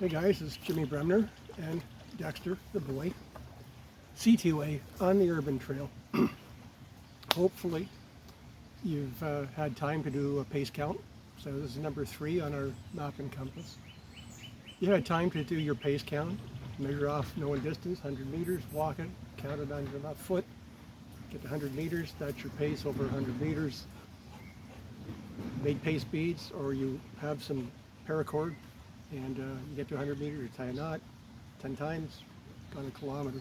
Hey guys, it's Jimmy Bremner and Dexter, the boy. CTOA on the Urban Trail. Hopefully you've had time to do a pace count. So this is number 3 on our map and compass. You had time to do your pace count, measure off known distance, 100 meters, walk it, count it on your left foot, get to 100 meters, that's your pace over 100 meters. Made pace beads, or you have some paracord and you get to 100 meters, you tie a knot 10 times, gone a kilometer.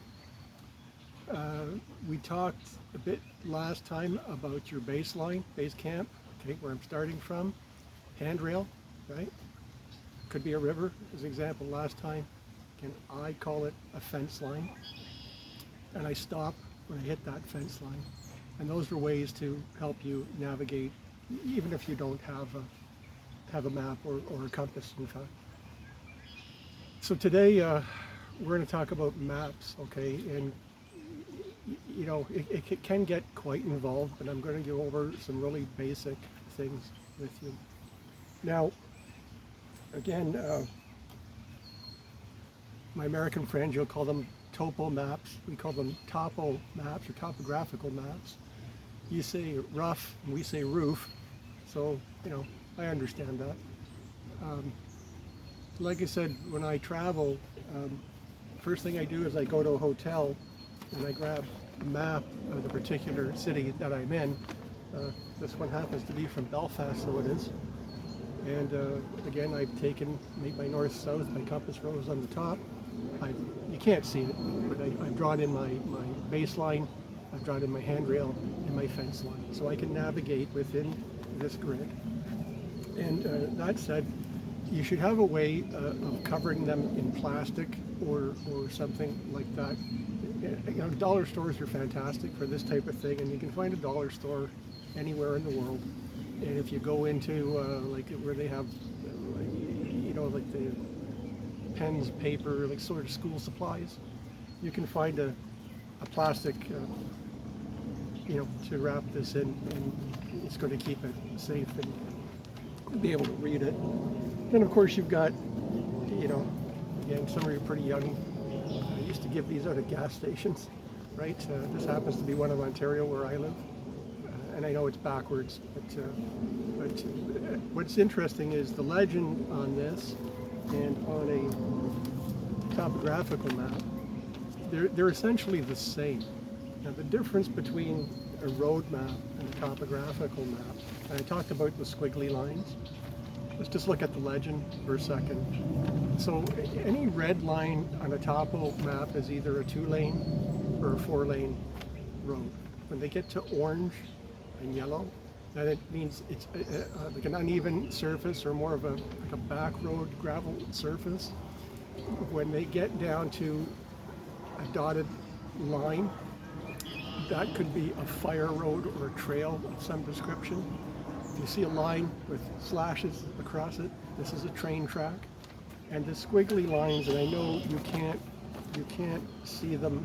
We talked a bit last time about your baseline, base camp, okay, where I'm starting from, handrail, right? Could be a river, as an example last time. Again, I call it a fence line, and I stop when I hit that fence line. And those are ways to help you navigate, even if you don't have a map or a compass, in fact. So today we're going to talk about maps, okay? And you know, it can get quite involved, but I'm going to go over some really basic things with you. Now, again, my American friends, you'll call them topo maps. We call them topo maps or topographical maps. You say rough, and we say roof. So, you know, I understand that. Like I said, when I travel, first thing I do is I go to a hotel and I grab a map of the particular city that I'm in. This one happens to be from Belfast, so it is. And again, I've made my north-south, my compass rose on the top. You can't see it, but I've drawn in my baseline, I've drawn in my handrail and my fence line, so I can navigate within this grid. And that said, you should have a way of covering them in plastic or something like that. You know, dollar stores are fantastic for this type of thing, and you can find a dollar store anywhere in the world. And if you go into like where they have, you know, like the pens, paper, like sort of school supplies, you can find a plastic, you know, to wrap this in, and it's going to keep it safe and be able to read it. Then of course you've got, you know, again, some of you are pretty young. I used to give these out at gas stations, right? This happens to be one of Ontario where I live. And I know it's backwards, but what's interesting is the legend on this and on a topographical map, they're essentially the same. Now the difference between a road map and a topographical map, and I talked about the squiggly lines. Let's just look at the legend for a second. So any red line on a topo map is either a 2-lane or a 4-lane road. When they get to orange and yellow, then it means it's like an uneven surface or more of like a back road gravel surface. When they get down to a dotted line, that could be a fire road or a trail of some description. You see a line with slashes across it, this is a train track. And the squiggly lines, and I know you can't see them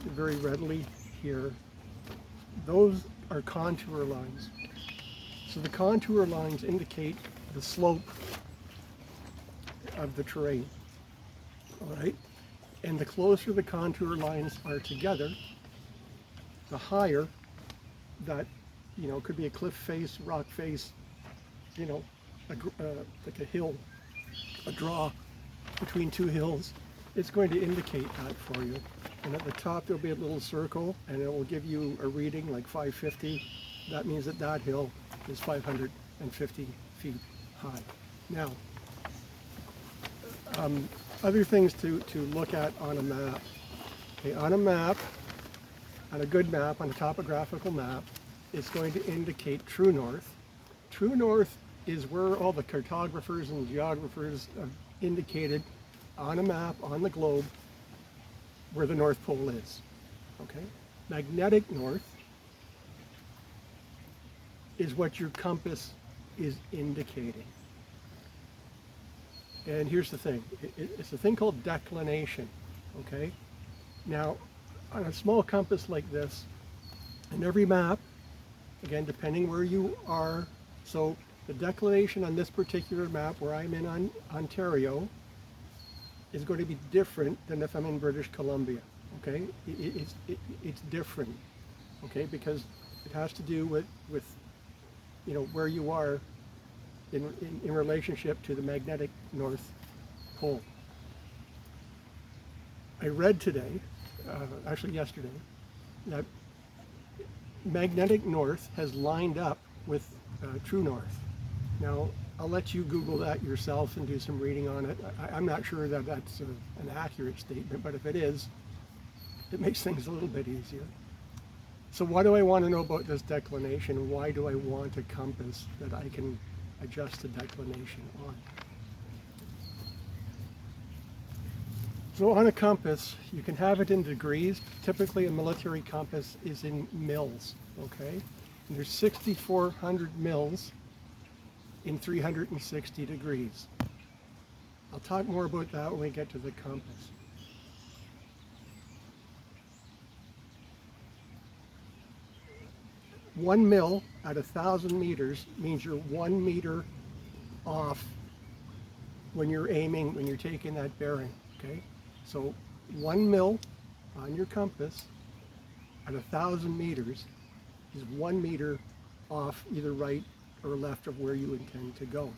very readily here, those are contour lines. So the contour lines indicate the slope of the terrain, all right? And the closer the contour lines are together, the higher that, you know, could be a cliff face, rock face, you know, like a hill, a draw between two hills. It's going to indicate that for you. And at the top there'll be a little circle, and it will give you a reading like 550. That means that that hill is 550 feet high. Now, other things to look at on a map. Okay, on a map, on a good map, on a topographical map, it's going to indicate true north. True north is where all the cartographers and geographers have indicated on a map, on the globe, where the North Pole is, okay? Magnetic north is what your compass is indicating. And here's the thing, it's a thing called declination, okay? Now, on a small compass like this, in every map, again, depending where you are, so The declination on this particular map where I'm in Ontario is going to be different than if I'm in British Columbia, okay? It's different, okay? Because it has to do with you know, where you are in relationship to the magnetic North Pole. I read today, actually yesterday, that magnetic north has lined up with true north. Now, I'll let you Google that yourself and do some reading on it. I'm not sure that that's an accurate statement, but if it is, it makes things a little bit easier. So what do I want to know about this declination? Why do I want a compass that I can adjust the declination on? So on a compass, you can have it in degrees. Typically a military compass is in mils, okay? And there's 6,400 mils in 360 degrees. I'll talk more about that when we get to the compass. One mil at 1,000 meters means you're 1 meter off when you're aiming, when you're taking that bearing, okay? So 1 mil on your compass at 1,000 meters is 1 meter off either right or left of where you intend to go.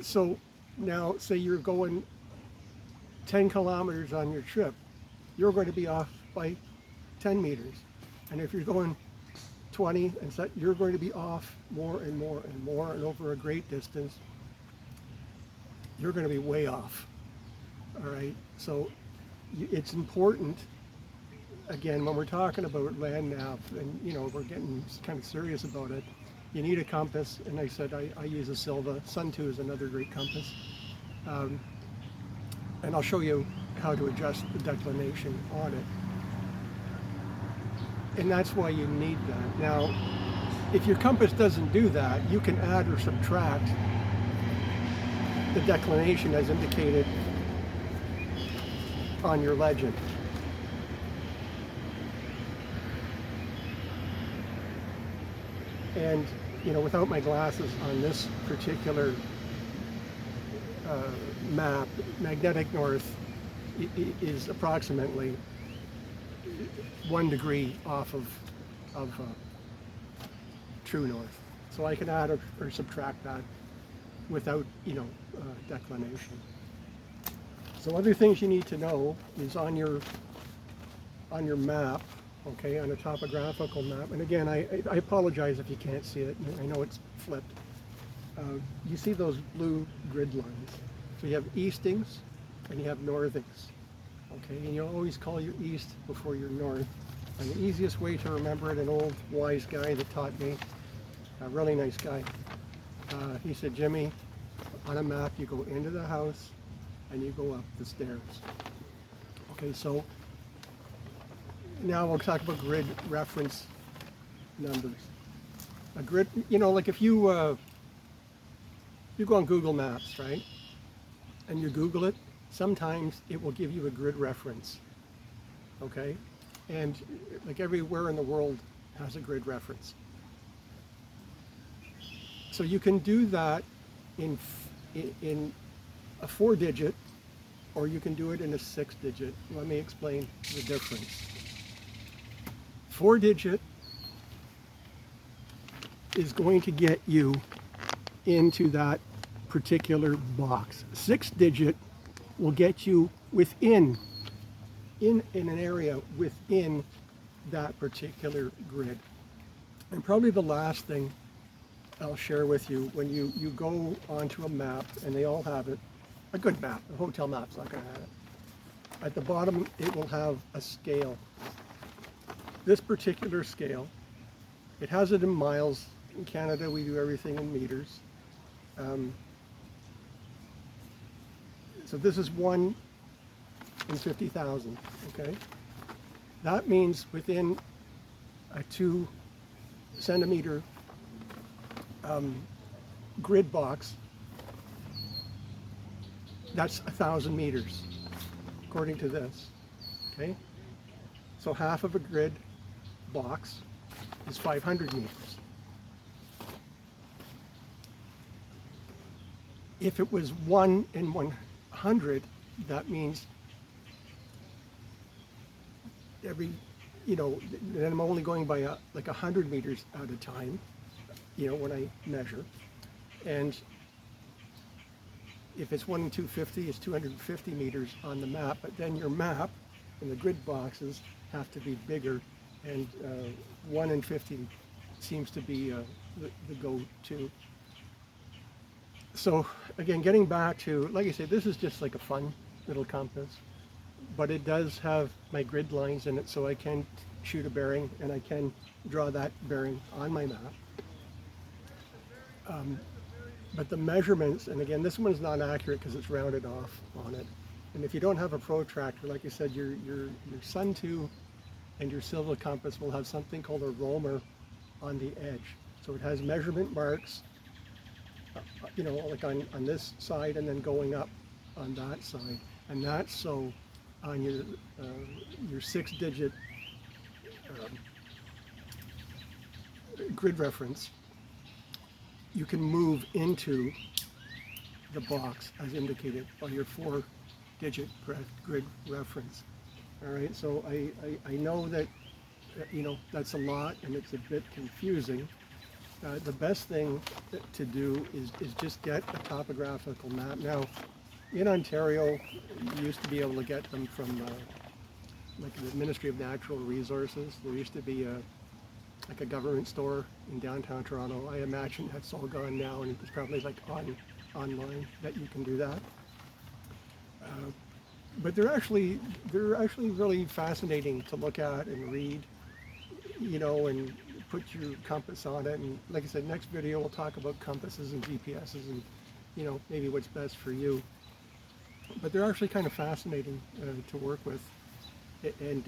So now say you're going 10 kilometers on your trip, you're going to be off by 10 meters. And if you're going 20, and so you're going to be off more and more and more, and over a great distance, you're going to be way off. All right, so it's important, again, when we're talking about land nav, and you know, we're getting kind of serious about it, you need a compass, and I said I use a Silva. Sun 2 is another great compass. And I'll show you how to adjust the declination on it. And that's why you need that. Now, if your compass doesn't do that, you can add or subtract the declination as indicated on your legend. And, you know, without my glasses on this particular map, magnetic north is approximately 1 degree off of true north. So I can add or subtract that without, you know, declination. So other things you need to know is on your map, okay, on a topographical map. And again, I apologize if you can't see it. I know it's flipped. You see those blue grid lines. So you have eastings and you have northings. Okay, and you always call your east before your north. And the easiest way to remember it, an old wise guy that taught me, a really nice guy, he said, Jimmy, on a map you go into the house and you go up the stairs. Okay, so now we'll talk about grid reference numbers. A grid, you know, like if you go on Google Maps, right, and you Google it, sometimes it will give you a grid reference, okay? And like everywhere in the world has a grid reference. So you can do that in a 4-digit, or you can do it in a 6-digit. Let me explain the difference. 4-digit is going to get you into that particular box. 6-digit will get you within, in an area within that particular grid. And probably the last thing I'll share with you, when you go onto a map, and they all have it, a good map, a hotel map's not going to have it. At the bottom, it will have a scale. This particular scale, it has it in miles. In Canada, we do everything in meters. So this is 1 in 50,000, okay? That means within a 2 centimeter grid box, that's 1,000 meters, according to this, okay? So half of a grid box is 500 meters. If it was 1 in 100, that means every, then I'm only going by like 100 meters at a time, when I measure. And if it's 1 in 250, it's 250 meters on the map, but then your map and the grid boxes have to be bigger, and 1 in 50 seems to be the go-to. So again, getting back to, like I said, this is just like a fun little compass, but it does have my grid lines in it, so I can shoot a bearing and I can draw that bearing on my map. But the measurements, and again, this one's not accurate because it's rounded off on it. And if you don't have a protractor, like I said, your Sun 2 and your Silva compass will have something called a roamer on the edge. So it has measurement marks, like on this side and then going up on that side. And that's so on your 6-digit grid reference, you can move into the box as indicated by your 4-digit grid reference. All right, so I know that, that's a lot and it's a bit confusing. The best thing to do is just get a topographical map. Now, in Ontario, you used to be able to get them from like the Ministry of Natural Resources. There used to be like a government store in downtown Toronto. I imagine that's all gone now, and it's probably like online that you can do that. But they're actually really fascinating to look at and read, and put your compass on it. And like I said, next video we'll talk about compasses and GPSs and maybe what's best for you. But they're actually kind of fascinating to work with. And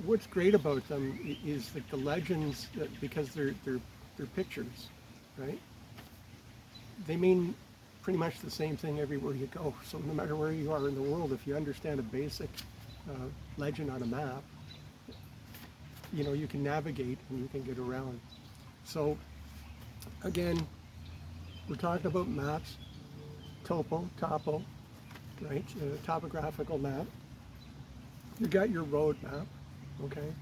what's great about them is like the legends, because they're pictures, right? They mean pretty much the same thing everywhere you go. So no matter where you are in the world, if you understand a basic legend on a map, you can navigate and you can get around. So again, we're talking about maps, topo, right? Topographical map. You got your road map, okay?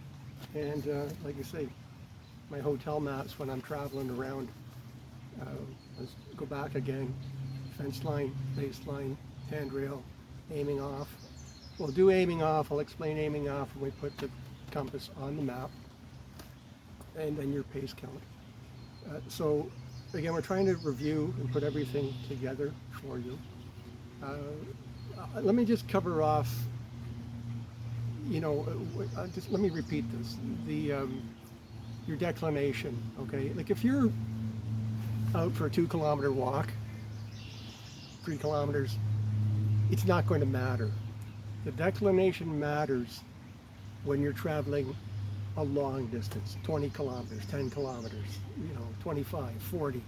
And like I say, my hotel maps when I'm traveling around. Let's go back again. Fence line, baseline, handrail, aiming off. We'll do aiming off. I'll explain aiming off when we put the compass on the map. And then your pace count. So again, we're trying to review and put everything together for you. Let me just cover off, just let me repeat this. Your declination, okay? Like if you're out for a 2-kilometer walk, 3 kilometers, it's not going to matter. The declination matters when you're traveling a long distance, 20 kilometers, 10 kilometers, 25, 40.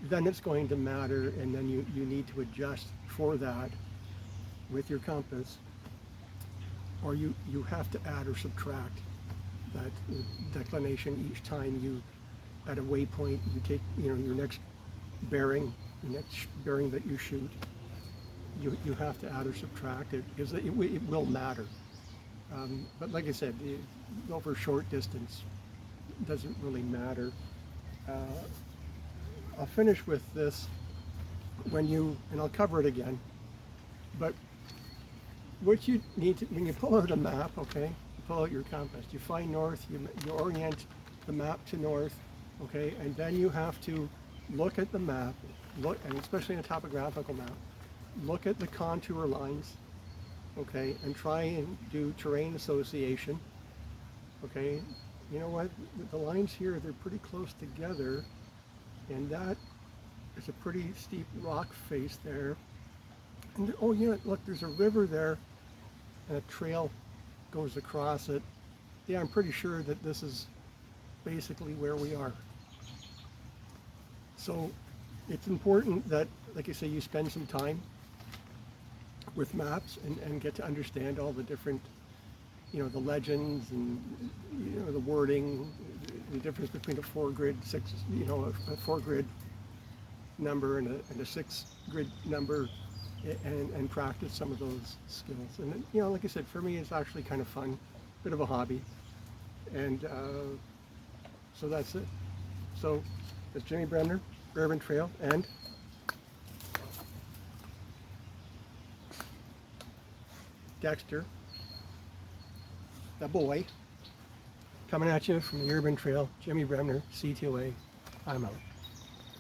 Then it's going to matter, and then you need to adjust for that with your compass, or you have to add or subtract that declination each time you, at a waypoint, you take your next bearing, that you shoot. You have to add or subtract it because it will matter. But like I said, over short distance, it doesn't really matter. I'll finish with this and I'll cover it again, but what you need to, when you pull out a map, okay, you pull out your compass, you find north, you orient the map to north, okay, and then you have to look at the map, and especially in a topographical map, look at the contour lines, okay, and try and do terrain association, okay. You know what, the lines here, they're pretty close together, and that is a pretty steep rock face there. And oh yeah, look, there's a river there, and a trail goes across it. Yeah, I'm pretty sure that this is basically where we are. So it's important that, like I say, you spend some time with maps and get to understand all the different, the legends and, the wording, the difference between a 4-grid, a 4-grid number and a 6 grid number, and practice some of those skills. And you know, like I said, for me, it's actually kind of fun, bit of a hobby, and so that's it. So it's Jimmy Bremner, Urban Trail, and Dexter, the boy, coming at you from the Urban Trail. Jimmy Bremner, CTOA. I'm out.